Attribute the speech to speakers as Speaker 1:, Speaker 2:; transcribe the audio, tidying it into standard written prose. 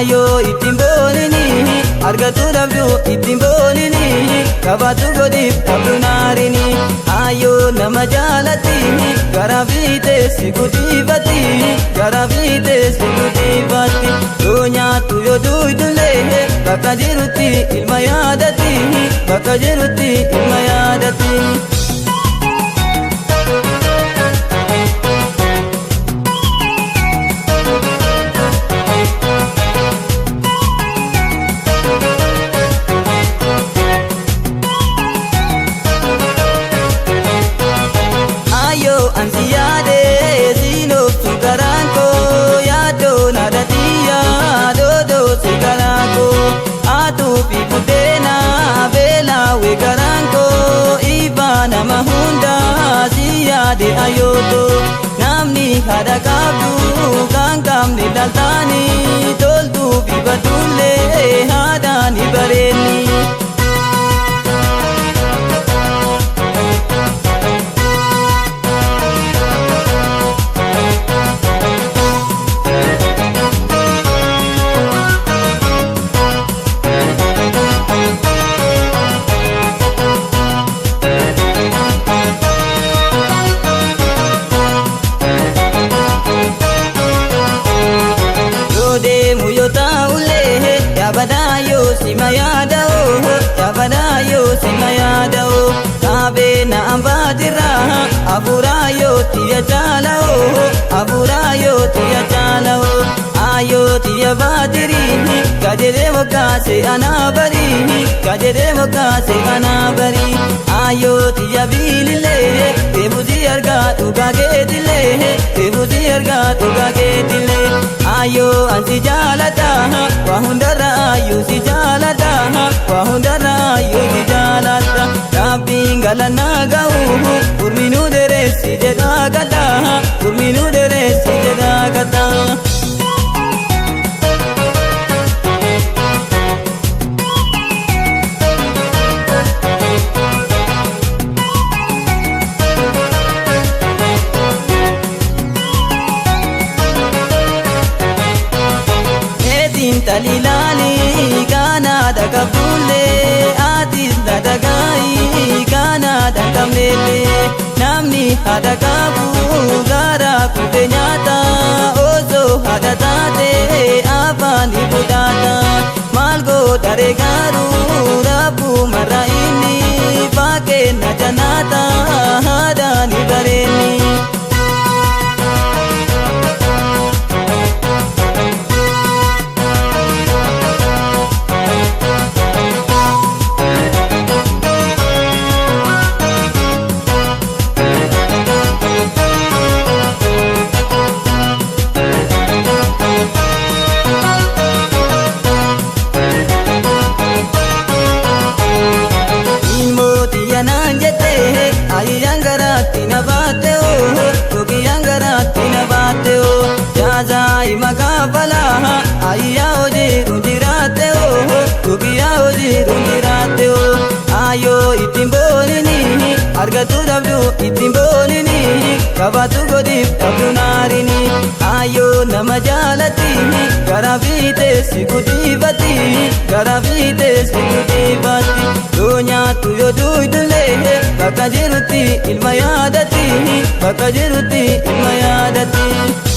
Speaker 1: ayo ittiin boonini argatu dhabdu ittiin boonini qabaatu godhiif dhabdu naarini ayo nama jaalatti garaa fiitee si guddifatti garaa fiitee si guddifatti yoo nyaattu yoo duydullee bakka jirutti ilma yaadatti bakka jirutti ilma yaadatti. Ansi yaade sinoftu garanko yaado nadatiya dodo si garanko atu fi budena bela we garanko ibana mahunda si yaade ayoto namni hada kabdu kankam ni daltani toltu fi batulle hada ni bareni. Yabadayo simayadao tabe na ambadira aburayo tiya chalao aburayo tiya chalao ayo tiya badiri kajere mokase anabari kajere mokase anabari ayo tiya bilile tebuzi arga tugage dile tebuzi arga tugage dile ayo ansi jalata wahundara ayo si jalata wahundara ayo si jalata rabingala nagau urminu dere si jedagata urminu dere si jedagata. Talilali kana dakabulle atis dadagai kana dakamlele namni hadakabu gara kubenyata ozo hadatate afani budata malgo dare garu rabu maraini pake najanata hadani bareni. Magabala ayya oji rundirate o tugiya oji rundirate o ayo ittiin boonini argatu dhabdu ittiin boonini qabaatu godhiif dhabdu naarini ayo nama jaalatti garaa fiitee si guddifatti garaa fiitee si guddifatti yoo nyaattu yoo duydullee bakka jirutti ilma yaadatti bakka jirutti ilma yaadatti.